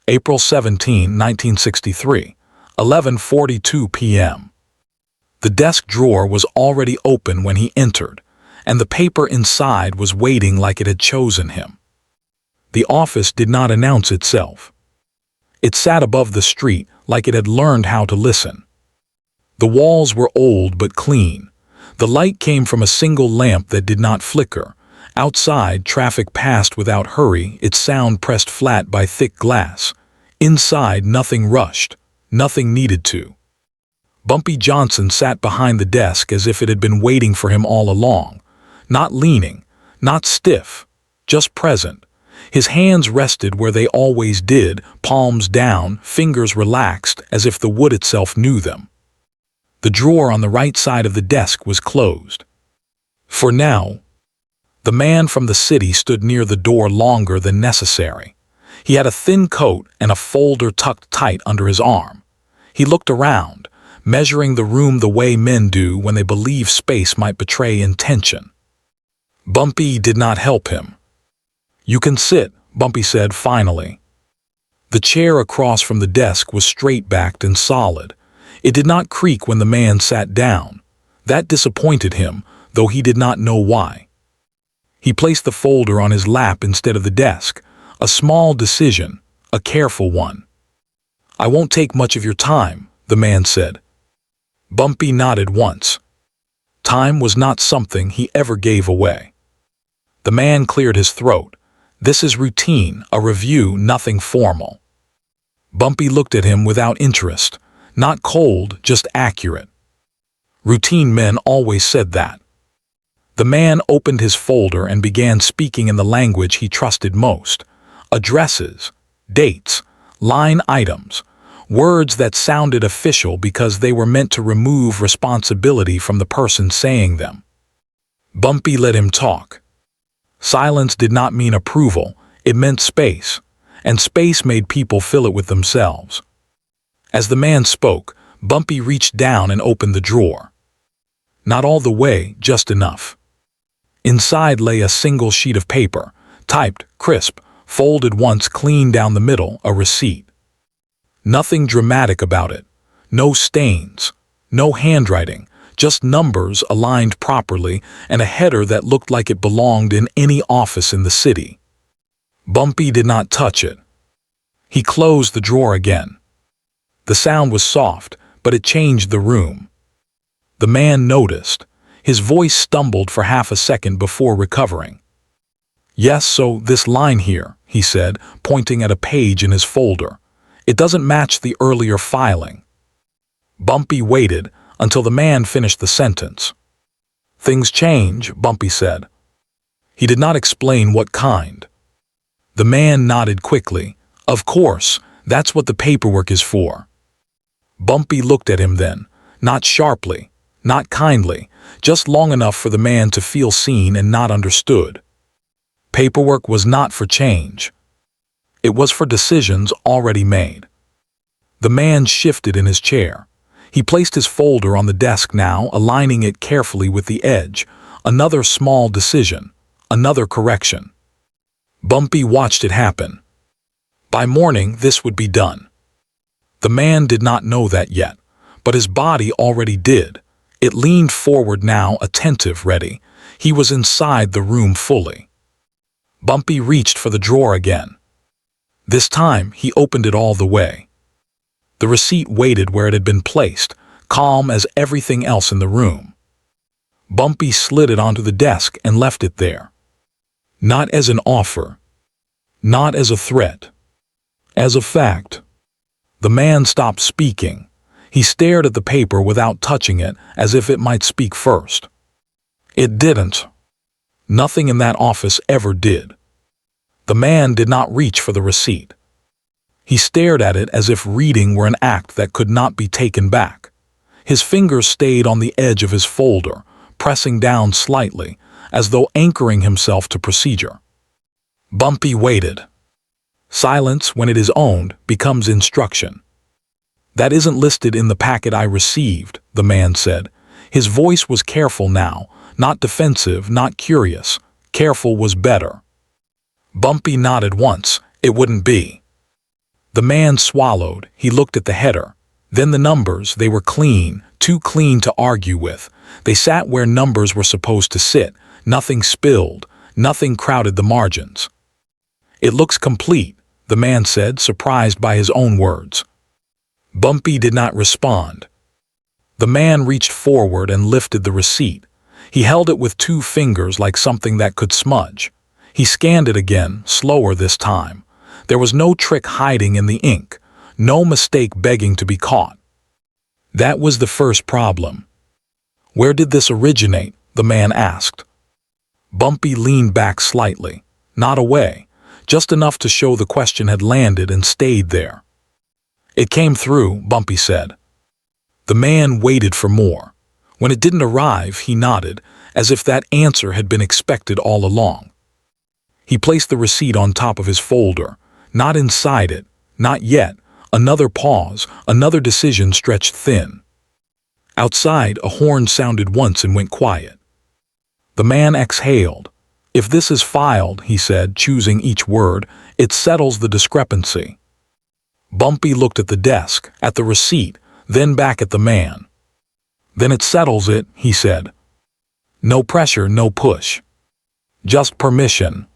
April 17, 1963, 11:42 p.m. The desk drawer was already open when he entered, and the paper inside was waiting like it had chosen him. The office did not announce itself. It sat above the street like it had learned how to listen. The walls were old but clean. The light came from a single lamp that did not flicker. Outside, traffic passed without hurry, its sound pressed flat by thick glass. Inside, nothing rushed, nothing needed to. Bumpy Johnson sat behind the desk as if it had been waiting for him all along. Not leaning, not stiff, just present. His hands rested where they always did, palms down, fingers relaxed, as if the wood itself knew them. The drawer on the right side of the desk was closed. For now. The man from the city stood near the door longer than necessary. He had a thin coat and a folder tucked tight under his arm. He looked around, measuring the room the way men do when they believe space might betray intention. Bumpy did not help him. "You can sit," Bumpy said finally. The chair across from the desk was straight-backed and solid. It did not creak when the man sat down. That disappointed him, though he did not know why. He placed the folder on his lap instead of the desk, a small decision, a careful one. "I won't take much of your time," the man said. Bumpy nodded once. Time was not something he ever gave away. The man cleared his throat. "This is routine, a review, nothing formal." Bumpy looked at him without interest, not cold, just accurate. Routine men always said that. The man opened his folder and began speaking in the language he trusted most. Addresses, dates, line items, words that sounded official because they were meant to remove responsibility from the person saying them. Bumpy let him talk. Silence did not mean approval, it meant space, and space made people fill it with themselves. As the man spoke, Bumpy reached down and opened the drawer. Not all the way, just enough. Inside lay a single sheet of paper, typed, crisp, folded once clean down the middle, a receipt. Nothing dramatic about it. No stains, no handwriting, just numbers aligned properly and a header that looked like it belonged in any office in the city. Bumpy did not touch it. He closed the drawer again. The sound was soft, but it changed the room. The man noticed. His voice stumbled for half a second before recovering. "Yes, so this line here," he said, pointing at a page in his folder. "It doesn't match the earlier filing." Bumpy waited until the man finished the sentence. "Things change," Bumpy said. He did not explain what kind. The man nodded quickly. "Of course, that's what the paperwork is for." Bumpy looked at him then, not sharply, not kindly, just long enough for the man to feel seen and not understood. Paperwork was not for change. It was for decisions already made. The man shifted in his chair. He placed his folder on the desk now, aligning it carefully with the edge. Another small decision, another correction. Bumpy watched it happen. By morning, this would be done. The man did not know that yet, but his body already did. It leaned forward now, attentive, ready. He was inside the room fully. Bumpy reached for the drawer again. This time, he opened it all the way. The receipt waited where it had been placed, calm as everything else in the room. Bumpy slid it onto the desk and left it there. Not as an offer. Not as a threat. As a fact. The man stopped speaking. He stared at the paper without touching it, as if it might speak first. It didn't. Nothing in that office ever did. The man did not reach for the receipt. He stared at it as if reading were an act that could not be taken back. His fingers stayed on the edge of his folder, pressing down slightly, as though anchoring himself to procedure. Bumpy waited. Silence, when it is owned, becomes instruction. "That isn't listed in the packet I received," the man said. His voice was careful now, not defensive, not curious. Careful was better. Bumpy nodded once. It wouldn't be. The man swallowed. He looked at the header. Then the numbers, they were clean, too clean to argue with. They sat where numbers were supposed to sit. Nothing spilled. Nothing crowded the margins. "It looks complete," the man said, surprised by his own words. Bumpy did not respond. The man reached forward and lifted the receipt. He held it with 2 fingers like something that could smudge. He scanned it again, slower this time. There was no trick hiding in the ink, no mistake begging to be caught. That was the first problem. "Where did this originate?" the man asked. Bumpy leaned back slightly, not away, just enough to show the question had landed and stayed there. "It came through," Bumpy said. The man waited for more. When it didn't arrive, he nodded, as if that answer had been expected all along. He placed the receipt on top of his folder, not inside it, not yet. Another pause, another decision stretched thin. Outside, a horn sounded once and went quiet. The man exhaled. "If this is filed," he said, choosing each word, "it settles the discrepancy." Bumpy looked at the desk, at the receipt, then back at the man. "Then it settles it," he said. "No pressure, no push. Just permission."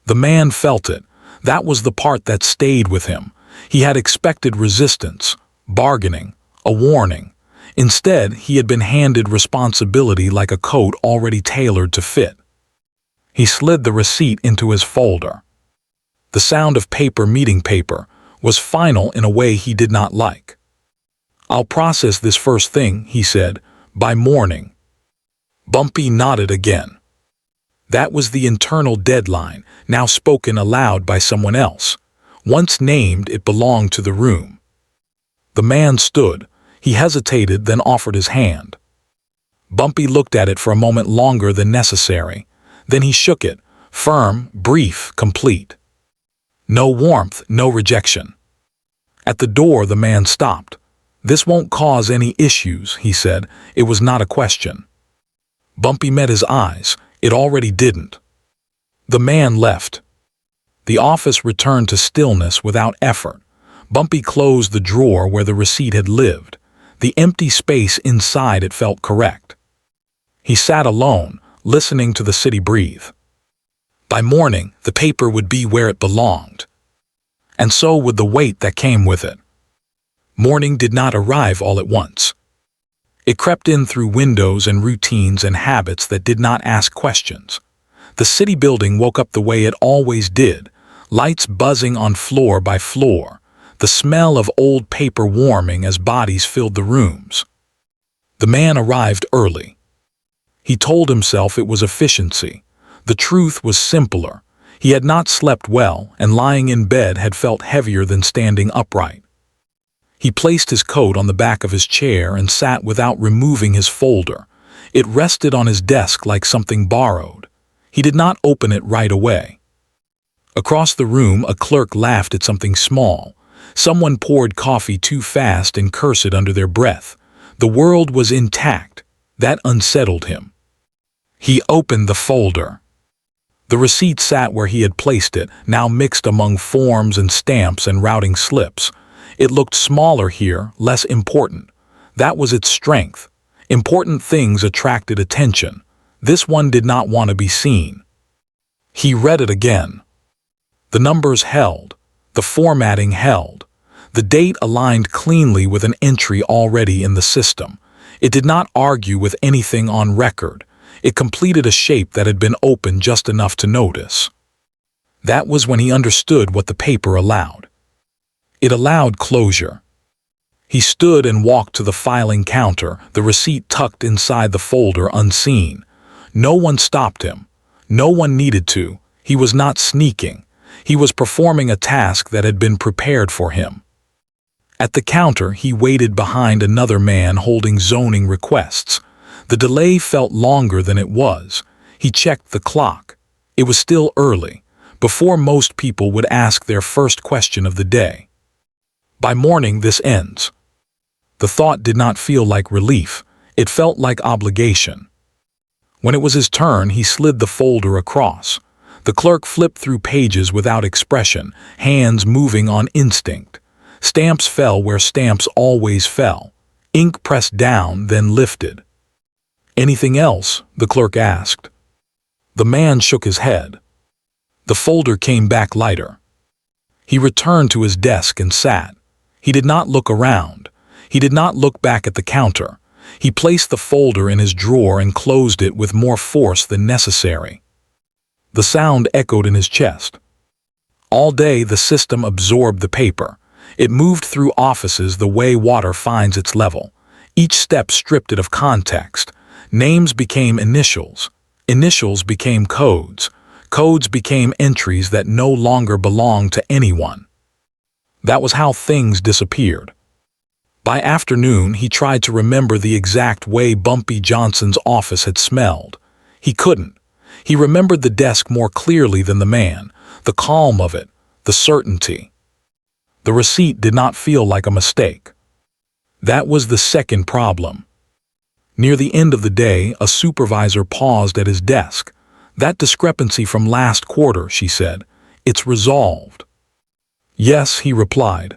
The man felt it. That was the part that stayed with him. He had expected resistance, bargaining, a warning. Instead, he had been handed responsibility like a coat already tailored to fit. He slid the receipt into his folder. The sound of paper meeting paper was final in a way he did not like. "I'll process this first thing," he said, "by morning." Bumpy nodded again. That was the internal deadline, now spoken aloud by someone else. Once named, it belonged to the room. The man stood. He hesitated, then offered his hand. Bumpy looked at it for a moment longer than necessary. Then he shook it, firm, brief, complete. No warmth, no rejection. At the door, the man stopped. "This won't cause any issues," he said. It was not a question. Bumpy met his eyes. It already didn't. The man left. The office returned to stillness without effort. Bumpy closed the drawer where the receipt had lived. The empty space inside it felt correct. He sat alone, listening to the city breathe. By morning, the paper would be where it belonged. And so would the weight that came with it. Morning did not arrive all at once. It crept in through windows and routines and habits that did not ask questions. The city building woke up the way it always did, lights buzzing on floor by floor, the smell of old paper warming as bodies filled the rooms. The man arrived early. He told himself it was efficiency. The truth was simpler. He had not slept well, and lying in bed had felt heavier than standing upright. He placed his coat on the back of his chair and sat without removing his folder. It rested on his desk like something borrowed. He did not open it right away. Across the room, a clerk laughed at something small. Someone poured coffee too fast and cursed it under their breath. The world was intact. That unsettled him. He opened the folder. The receipt sat where he had placed it, now mixed among forms and stamps and routing slips. It looked smaller here, less important. That was its strength. Important things attracted attention. This one did not want to be seen. He read it again. The numbers held. The formatting held. The date aligned cleanly with an entry already in the system. It did not argue with anything on record. It completed a shape that had been open just enough to notice. That was when he understood what the paper allowed. It allowed closure. He stood and walked to the filing counter, the receipt tucked inside the folder unseen. No one stopped him. No one needed to. He was not sneaking. He was performing a task that had been prepared for him. At the counter, he waited behind another man holding zoning requests. The delay felt longer than it was. He checked the clock. It was still early, before most people would ask their first question of the day. By morning, this ends. The thought did not feel like relief. It felt like obligation. When it was his turn, he slid the folder across. The clerk flipped through pages without expression, hands moving on instinct. Stamps fell where stamps always fell. Ink pressed down, then lifted. "Anything else?" the clerk asked. The man shook his head. The folder came back lighter. He returned to his desk and sat. He did not look around. He did not look back at the counter. He placed the folder in his drawer and closed it with more force than necessary. The sound echoed in his chest. All day the system absorbed the paper. It moved through offices the way water finds its level. Each step stripped it of context. Names became initials. Initials became codes. Codes became entries that no longer belonged to anyone. That was how things disappeared. By afternoon, he tried to remember the exact way Bumpy Johnson's office had smelled. He couldn't. He remembered the desk more clearly than the man, the calm of it, the certainty. The receipt did not feel like a mistake. That was the second problem. Near the end of the day, a supervisor paused at his desk. "That discrepancy from last quarter," she said. "It's resolved." "Yes," he replied.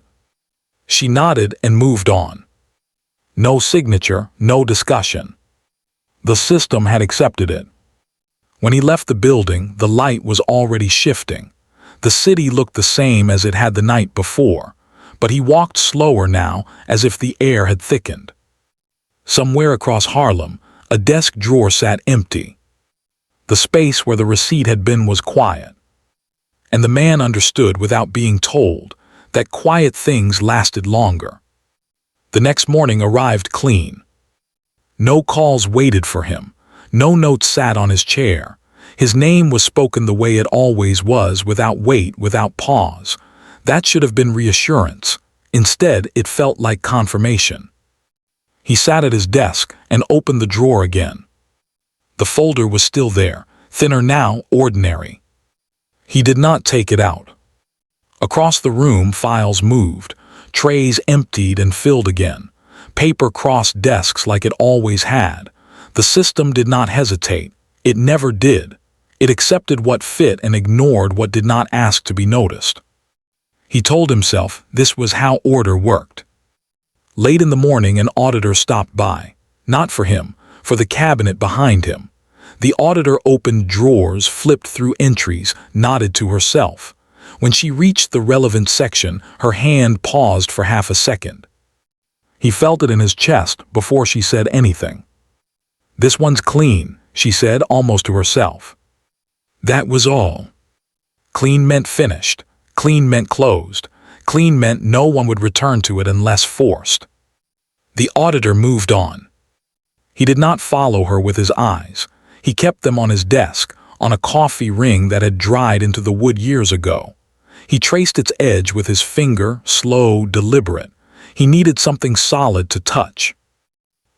She nodded and moved on. No signature, no discussion. The system had accepted it. When he left the building, the light was already shifting. The city looked the same as it had the night before, but he walked slower now, as if the air had thickened. Somewhere across Harlem, a desk drawer sat empty. The space where the receipt had been was quiet. And the man understood without being told that quiet things lasted longer. The next morning arrived clean. No calls waited for him. No note sat on his chair. His name was spoken the way it always was, without wait, without pause. That should have been reassurance. Instead, it felt like confirmation. He sat at his desk and opened the drawer again. The folder was still there, thinner now, ordinary. He did not take it out. Across the room, files moved. Trays emptied and filled again. Paper crossed desks like it always had. The system did not hesitate. It never did. It accepted what fit and ignored what did not ask to be noticed. He told himself this was how order worked. Late in the morning, an auditor stopped by. Not for him, for the cabinet behind him. The auditor opened drawers, flipped through entries, nodded to herself. When she reached the relevant section, her hand paused for half a second. He felt it in his chest before she said anything. "This one's clean," she said, almost to herself. That was all. Clean meant finished. Clean meant closed. Clean meant no one would return to it unless forced. The auditor moved on. He did not follow her with his eyes. He kept them on his desk, on a coffee ring that had dried into the wood years ago. He traced its edge with his finger, slow, deliberate. He needed something solid to touch.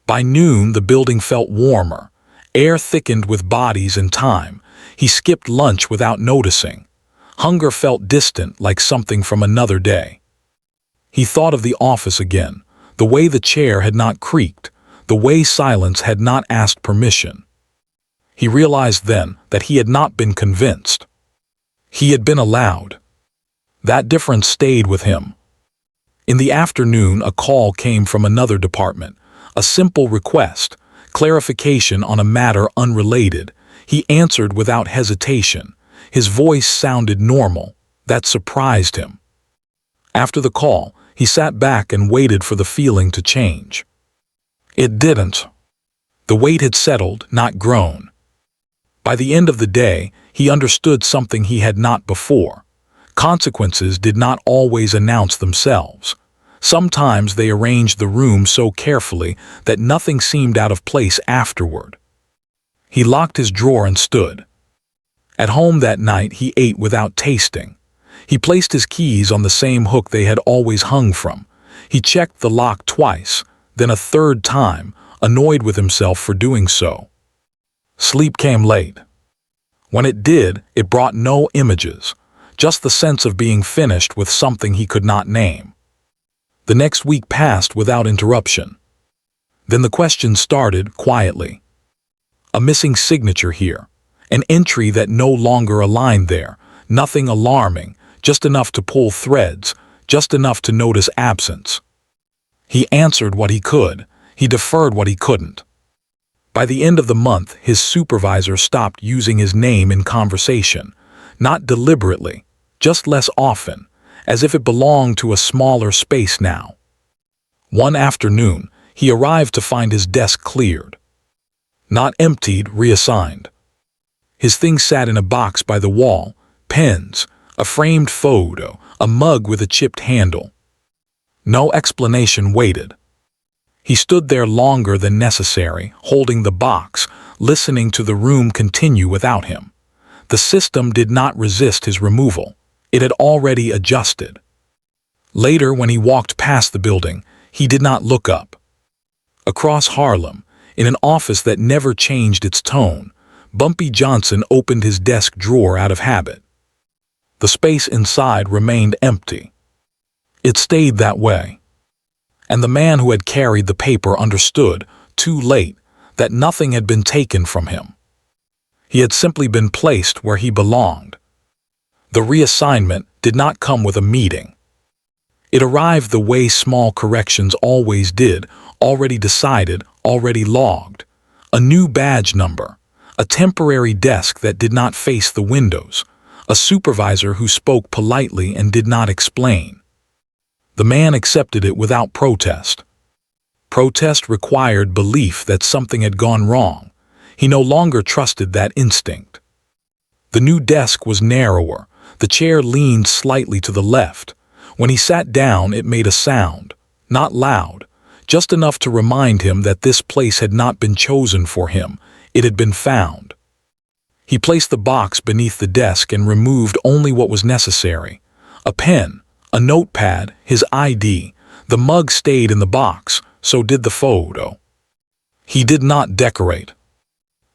By noon, the building felt warmer. Air thickened with bodies and time. He skipped lunch without noticing. Hunger felt distant, like something from another day. He thought of the office again, the way the chair had not creaked, the way silence had not asked permission. He realized then that he had not been convinced. He had been allowed. That difference stayed with him. In the afternoon, a call came from another department, a simple request, clarification on a matter unrelated. He answered without hesitation. His voice sounded normal. That surprised him. After the call, he sat back and waited for the feeling to change. It didn't. The weight had settled, not grown. By the end of the day, he understood something he had not before. Consequences did not always announce themselves. Sometimes they arranged the room so carefully that nothing seemed out of place afterward. He locked his drawer and stood. At home that night, he ate without tasting. He placed his keys on the same hook they had always hung from. He checked the lock twice, then a third time, annoyed with himself for doing so. Sleep came late. When it did, it brought no images, just the sense of being finished with something he could not name. The next week passed without interruption. Then the question started quietly. A missing signature here. An entry that no longer aligned there, nothing alarming, just enough to pull threads, just enough to notice absence. He answered what he could, he deferred what he couldn't. By the end of the month, his supervisor stopped using his name in conversation, not deliberately, just less often, as if it belonged to a smaller space now. One afternoon, he arrived to find his desk cleared. Not emptied, reassigned. His things sat in a box by the wall, pens, a framed photo, a mug with a chipped handle. No explanation waited. He stood there longer than necessary, holding the box, listening to the room continue without him. The system did not resist his removal. It had already adjusted. Later, when he walked past the building, he did not look up. Across Harlem, in an office that never changed its tone, Bumpy Johnson opened his desk drawer out of habit. The space inside remained empty. It stayed that way. And the man who had carried the paper understood, too late, that nothing had been taken from him. He had simply been placed where he belonged. The reassignment did not come with a meeting. It arrived the way small corrections always did, already decided, already logged. A new badge number, a temporary desk that did not face the windows, a supervisor who spoke politely and did not explain. The man accepted it without protest. Protest required belief that something had gone wrong. He no longer trusted that instinct. The new desk was narrower. The chair leaned slightly to the left. When he sat down, it made a sound, not loud, just enough to remind him that this place had not been chosen for him. It had been found. He placed the box beneath the desk and removed only what was necessary. A pen, a notepad, his ID. The mug stayed in the box, so did the photo. He did not decorate.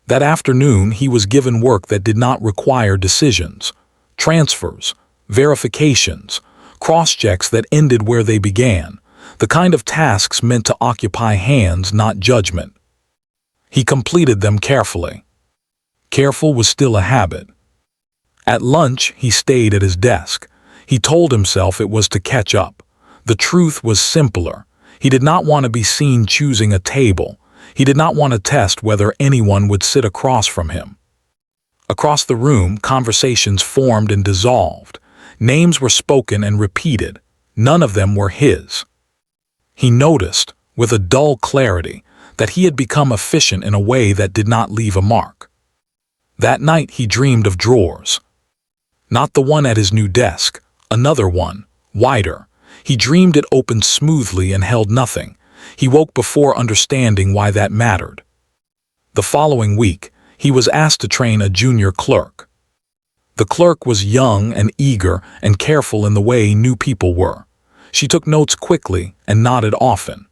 That afternoon, he was given work that did not require decisions, transfers, verifications, cross-checks that ended where they began, the kind of tasks meant to occupy hands, not judgment. He completed them carefully. Careful was still a habit. At lunch, he stayed at his desk. He told himself it was to catch up. The truth was simpler. He did not want to be seen choosing a table. He did not want to test whether anyone would sit across from him. Across the room, conversations formed and dissolved. Names were spoken and repeated. None of them were his. He noticed, with a dull clarity, that he had become efficient in a way that did not leave a mark. That night he dreamed of drawers. Not the one at his new desk, another one, wider. He dreamed it opened smoothly and held nothing. He woke before understanding why that mattered. The following week, he was asked to train a junior clerk. The clerk was young and eager and careful in the way new people were. She took notes quickly and nodded often.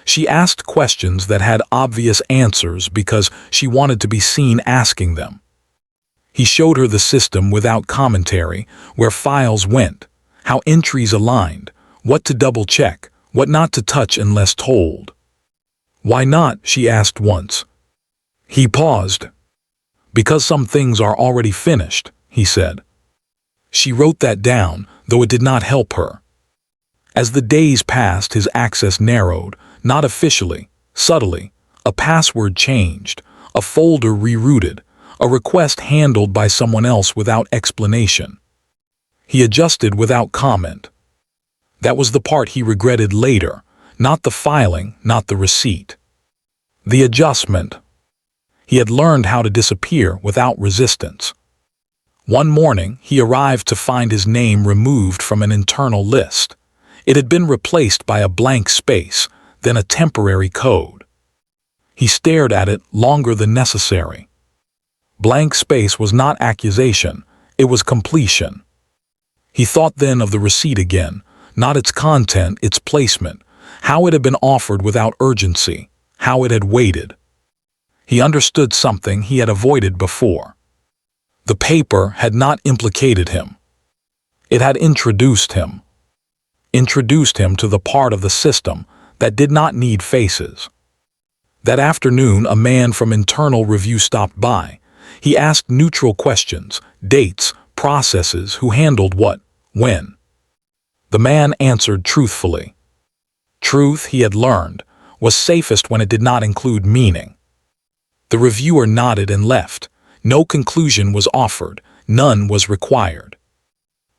She asked questions that had obvious answers because she wanted to be seen asking them. He showed her the system without commentary, where files went, how entries aligned, what to double-check, what not to touch unless told. "Why not?" she asked once. He paused. "Because some things are already finished," he said. She wrote that down, though it did not help her. As the days passed, his access narrowed, not officially, subtly. A password changed, a folder rerouted, a request handled by someone else without explanation. He adjusted without comment. That was the part he regretted later, not the filing, not the receipt. The adjustment. He had learned how to disappear without resistance. One morning, he arrived to find his name removed from an internal list. It had been replaced by a blank space, then a temporary code. He stared at it longer than necessary. Blank space was not accusation, it was completion. He thought then of the receipt again, not its content, its placement, how it had been offered without urgency, how it had waited. He understood something he had avoided before. The paper had not implicated him. It had introduced him. Introduced him to the part of the system that did not need faces. That afternoon, a man from internal review stopped by. He asked neutral questions, dates, processes, who handled what, when. The man answered truthfully. Truth, he had learned, was safest when it did not include meaning. The reviewer nodded and left. No conclusion was offered, none was required.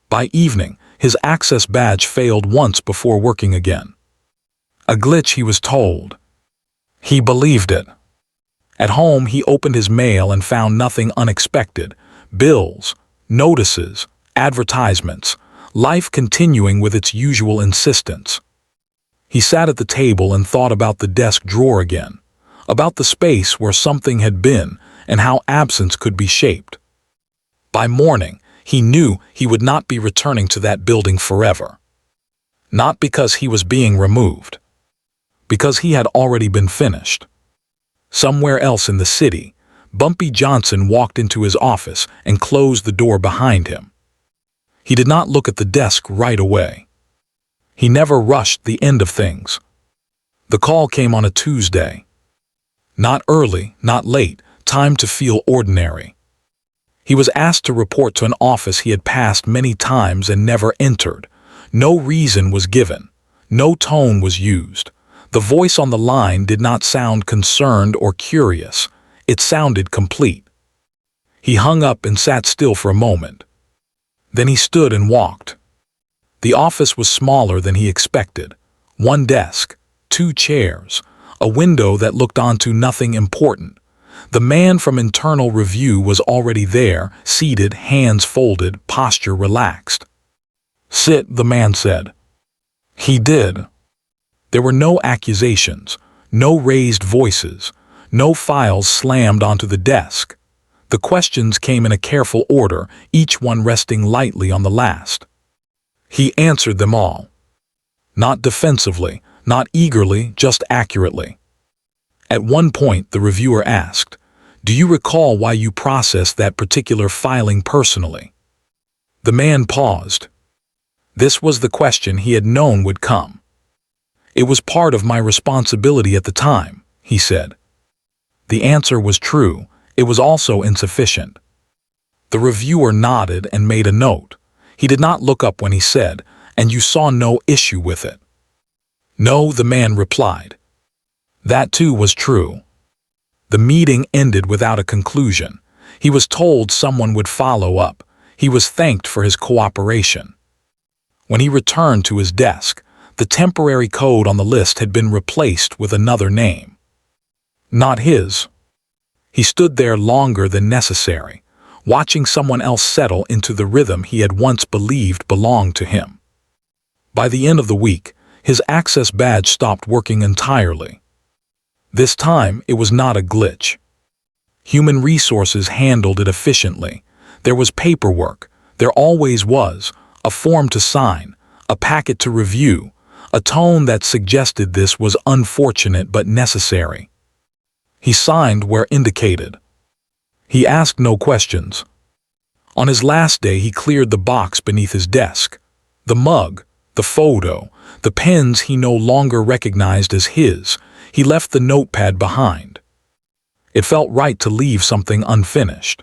By evening, his access badge failed once before working again. A glitch, he was told. He believed it. At home, he opened his mail and found nothing unexpected. Bills, notices, advertisements, life continuing with its usual insistence. He sat at the table and thought about the desk drawer again, about the space where something had been and how absence could be shaped. By morning, he knew he would not be returning to that building forever. Not because he was being removed, because he had already been finished. Somewhere else in the city, Bumpy Johnson walked into his office and closed the door behind him. He did not look at the desk right away. He never rushed the end of things. The call came on a Tuesday. Not early, not late, time to feel ordinary. He was asked to report to an office he had passed many times and never entered. No reason was given. No tone was used. The voice on the line did not sound concerned or curious. It sounded complete. He hung up and sat still for a moment. Then he stood and walked. The office was smaller than he expected. One desk, 2 chairs, a window that looked onto nothing important. The man from internal review was already there, seated, hands folded, posture relaxed. "Sit," the man said. He did. There were no accusations, no raised voices, no files slammed onto the desk. The questions came in a careful order, each one resting lightly on the last. He answered them all. Not defensively, not eagerly, just accurately. At one point, the reviewer asked, "Do you recall why you processed that particular filing personally?" The man paused. This was the question he had known would come. "It was part of my responsibility at the time," he said. The answer was true. It was also insufficient. The reviewer nodded and made a note. He did not look up when he said, "And you saw no issue with it?" "No," the man replied. That too was true. The meeting ended without a conclusion. He was told someone would follow up. He was thanked for his cooperation. When he returned to his desk, the temporary code on the list had been replaced with another name. Not his. He stood there longer than necessary, watching someone else settle into the rhythm he had once believed belonged to him. By the end of the week, his access badge stopped working entirely. This time, it was not a glitch. Human resources handled it efficiently. There was paperwork. There always was. A form to sign. A packet to review. A tone that suggested this was unfortunate but necessary. He signed where indicated. He asked no questions. On his last day, he cleared the box beneath his desk. The mug, the photo, the pens he no longer recognized as his. He left the notepad behind. It felt right to leave something unfinished.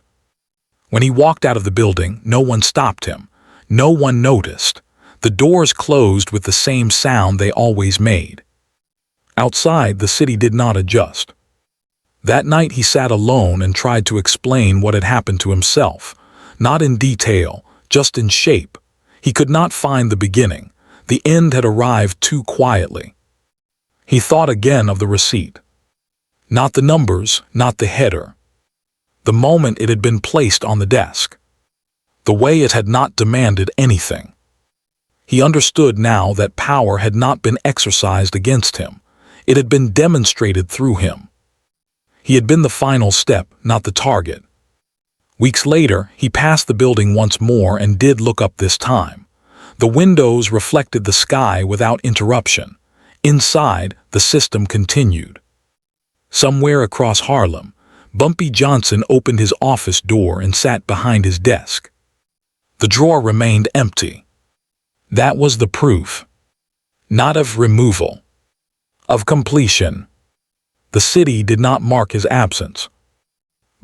When he walked out of the building, no one stopped him. No one noticed. The doors closed with the same sound they always made. Outside, the city did not adjust. That night he sat alone and tried to explain what had happened to himself. Not in detail, just in shape. He could not find the beginning. The end had arrived too quietly. He thought again of the receipt. Not the numbers, not the header. The moment it had been placed on the desk. The way it had not demanded anything. He understood now that power had not been exercised against him. It had been demonstrated through him. He had been the final step, not the target. Weeks later, he passed the building once more and did look up this time. The windows reflected the sky without interruption. Inside, the system continued. Somewhere across Harlem, Bumpy Johnson opened his office door and sat behind his desk. The drawer remained empty. That was the proof. Not of removal. Of completion. The city did not mark his absence.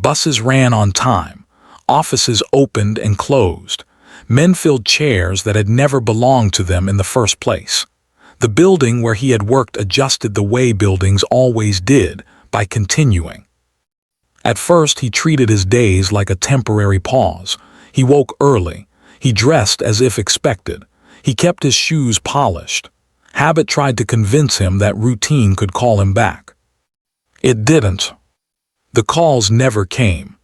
Buses ran on time. Offices opened and closed. Men filled chairs that had never belonged to them in the first place. The building where he had worked adjusted the way buildings always did, by continuing. At first, he treated his days like a temporary pause. He woke early. He dressed as if expected. He kept his shoes polished. Habit tried to convince him that routine could call him back. It didn't. The calls never came.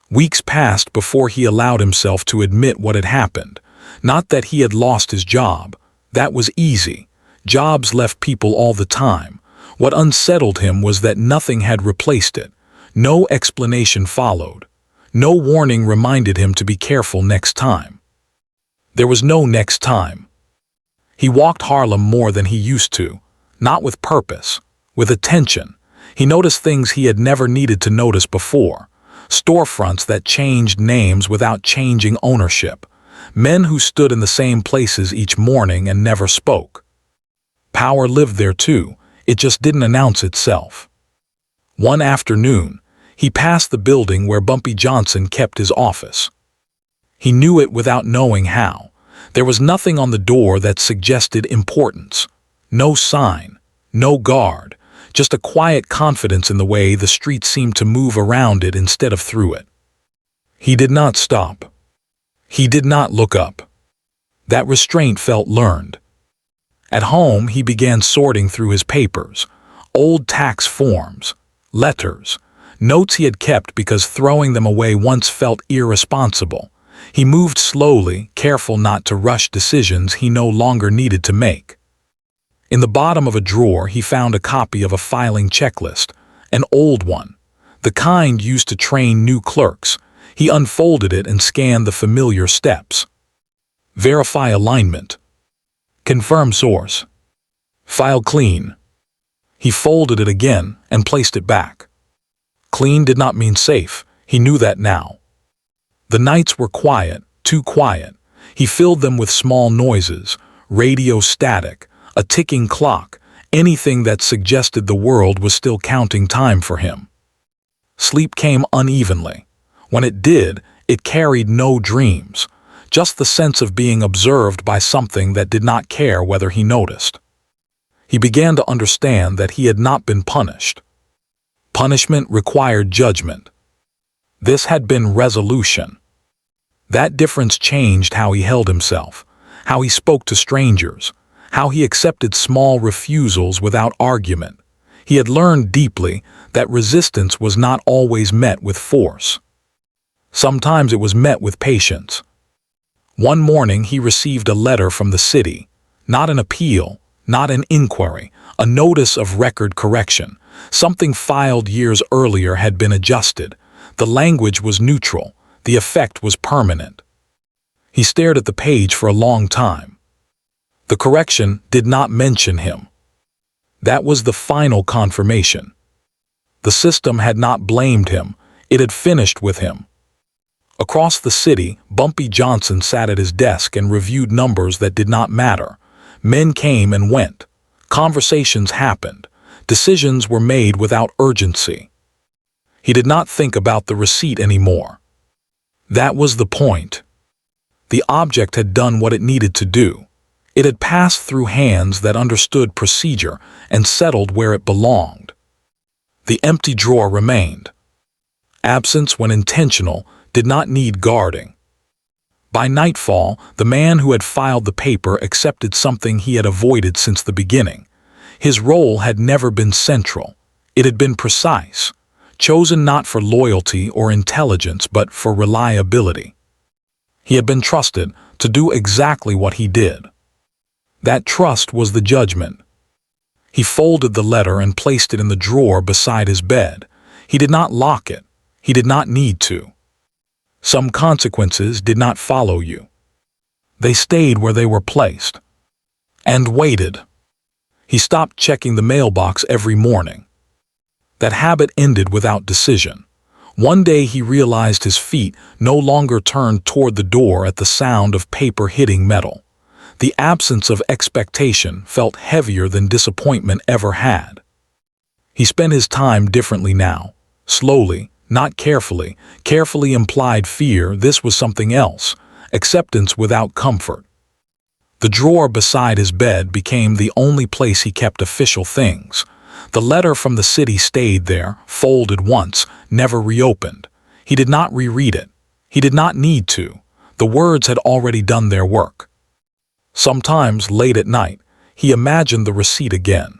Weeks passed before he allowed himself to admit what had happened. Not that he had lost his job. That was easy. Jobs left people all the time. What unsettled him was that nothing had replaced it. No explanation followed. No warning reminded him to be careful next time. There was no next time. He walked Harlem more than he used to, not with purpose, with attention. He noticed things he had never needed to notice before. Storefronts that changed names without changing ownership. Men who stood in the same places each morning and never spoke. Power lived there too, it just didn't announce itself. One afternoon, he passed the building where Bumpy Johnson kept his office. He knew it without knowing how. There was nothing on the door that suggested importance. No sign, no guard. Just a quiet confidence in the way the street seemed to move around it instead of through it. He did not stop. He did not look up. That restraint felt learned. At home, he began sorting through his papers, old tax forms, letters, notes he had kept because throwing them away once felt irresponsible. He moved slowly, careful not to rush decisions he no longer needed to make. In the bottom of a drawer, he found a copy of a filing checklist, an old one, the kind used to train new clerks. He unfolded it and scanned the familiar steps. Verify alignment. Confirm source. File clean. He folded it again and placed it back. Clean did not mean safe. He knew that now. The nights were quiet, too quiet. He filled them with small noises, radio static, a ticking clock, anything that suggested the world was still counting time for him. Sleep came unevenly. When it did, it carried no dreams, just the sense of being observed by something that did not care whether he noticed. He began to understand that he had not been punished. Punishment required judgment. This had been resolution. That difference changed how he held himself, how he spoke to strangers, how he accepted small refusals without argument. He had learned deeply that resistance was not always met with force. Sometimes it was met with patience. One morning he received a letter from the city, not an appeal, not an inquiry, a notice of record correction. Something filed years earlier had been adjusted. The language was neutral, the effect was permanent. He stared at the page for a long time. The correction did not mention him. That was the final confirmation. The system had not blamed him, it had finished with him. Across the city, Bumpy Johnson sat at his desk and reviewed numbers that did not matter. Men came and went. Conversations happened. Decisions were made without urgency. He did not think about the receipt anymore. That was the point. The object had done what it needed to do. It had passed through hands that understood procedure and settled where it belonged. The empty drawer remained. Absence, when intentional, did not need guarding. By nightfall, the man who had filed the paper accepted something he had avoided since the beginning. His role had never been central. It had been precise, chosen not for loyalty or intelligence but for reliability. He had been trusted to do exactly what he did. That trust was the judgment. He folded the letter and placed it in the drawer beside his bed. He did not lock it. He did not need to. Some consequences did not follow you. They stayed where they were placed. And waited. He stopped checking the mailbox every morning. That habit ended without decision. One day he realized his feet no longer turned toward the door at the sound of paper hitting metal. The absence of expectation felt heavier than disappointment ever had. He spent his time differently now, slowly, Not carefully. Carefully implied fear. This was something else. Acceptance without comfort. The drawer beside his bed became the only place he kept official things. The letter from the city stayed there, folded once, never reopened. He did not reread it. He did not need to. The words had already done their work. Sometimes, late at night, he imagined the receipt again.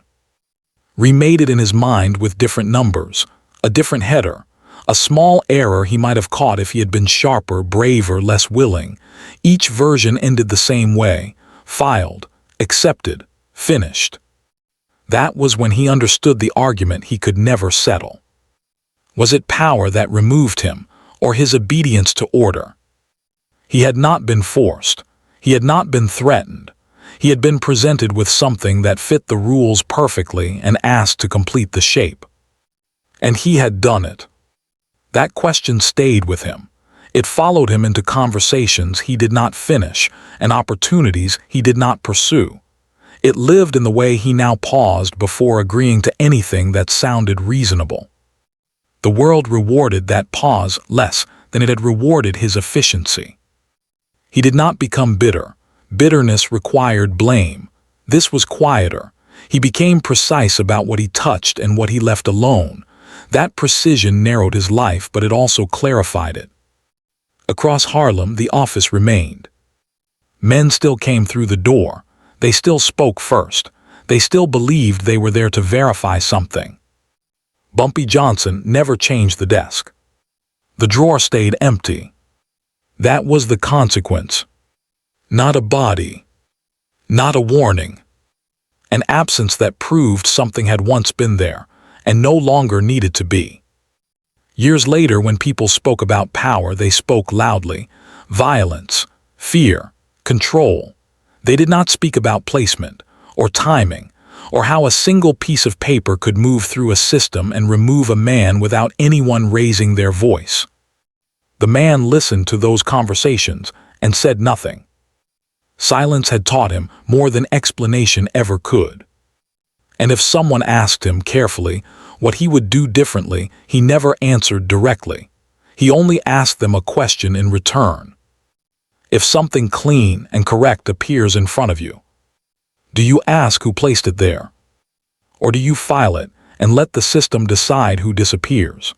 Remade it in his mind with different numbers, a different header, a small error he might have caught if he had been sharper, braver, less willing. Each version ended the same way: filed, accepted, finished. That was when he understood the argument he could never settle. Was it power that removed him, or his obedience to order? He had not been forced. He had not been threatened. He had been presented with something that fit the rules perfectly and asked to complete the shape. And he had done it. That question stayed with him. It followed him into conversations he did not finish and opportunities he did not pursue. It lived in the way he now paused before agreeing to anything that sounded reasonable. The world rewarded that pause less than it had rewarded his efficiency. He did not become bitter. Bitterness required blame. This was quieter. He became precise about what he touched and what he left alone. That precision narrowed his life, but it also clarified it. Across Harlem, the office remained. Men still came through the door. They still spoke first. They still believed they were there to verify something. Bumpy Johnson never changed the desk. The drawer stayed empty. That was the consequence. Not a body. Not a warning. An absence that proved something had once been there and no longer needed to be. Years later, when people spoke about power, they spoke loudly. Violence, fear, control. They did not speak about placement or timing or how a single piece of paper could move through a system and remove a man without anyone raising their voice. The man listened to those conversations and said nothing. Silence had taught him more than explanation ever could. And if someone asked him carefully what he would do differently, he never answered directly. He only asked them a question in return. If something clean and correct appears in front of you, do you ask who placed it there? Or do you file it and let the system decide who disappears?